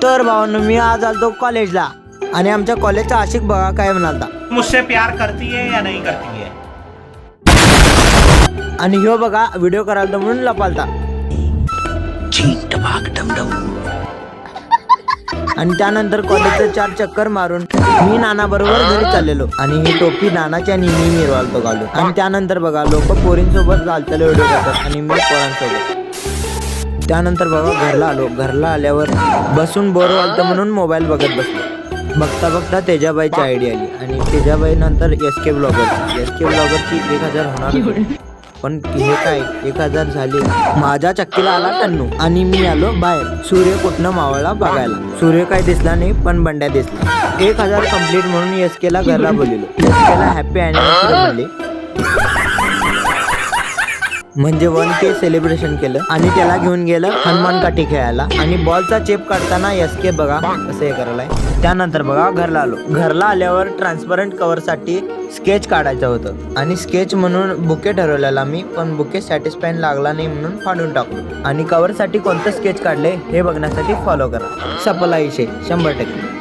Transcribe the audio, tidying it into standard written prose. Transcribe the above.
तर भावांनो मी आज आलतो कॉलेजला आणि आमच्या कॉलेजचा आशिक बघा काय म्हणालता, मुझसे प्यार करती है या नहीं करती है। आणि ह्यो बघा व्हिडिओ करायला म्हणून लपालता आणि त्यानंतर कॉलेजचं 4 चक्कर मारून मी नाना बरोबर घरी चाललेलो आणि ही टोपी नानाच्या आणि मी मिरवालतो घालून. आणि त्यानंतर बघा लोक पोरींसोबत चालतेले व्हिडिओ करतात आणि मी पोरांसोबत. त्यानंतर बघा घरला आलो. घरला आल्यावर बसून बोर व्हालतं म्हणून मोबाईल बघत बसलो. बघता बघता तेजाबाईची आयडिया आली आणि तेजाबाई नंतर एसके ब्लॉगरची 1000 होणार होती. पण हे काय 1000 झाले. माझ्या चक्कीला आला टन्नू आणि मी आलो बाहेर सूर्य कुठनं मावळला बघायला. सूर्य काय दिसला नाही पण बंड्या दिसला. 1000 कंप्लीट म्हणून एसकेला घरला बोललो. एसकेला हॅपी अॅनिव्हर्सरी म्हणले म्हणजे 1K सेलिब्रेशन केलं आणि त्याला घेऊन गेलं हनुमान काठी खेळायला. आणि बॉलचा चेप काढताना एसके बघा कसं हे करायलाय. त्यानंतर बघा घरला आलो. घरला आल्यावर ट्रान्सपरंट कव्हरसाठी स्केच काढायचं होतं आणि स्केच म्हणून बुके ठरवलेला मी, पण बुके सॅटिस्फाईन लागला नाही म्हणून फाडून टाकलो. आणि कव्हरसाठी कोणतं स्केच काढले हे बघण्यासाठी फॉलो करा. सफल आयुष्य 100%.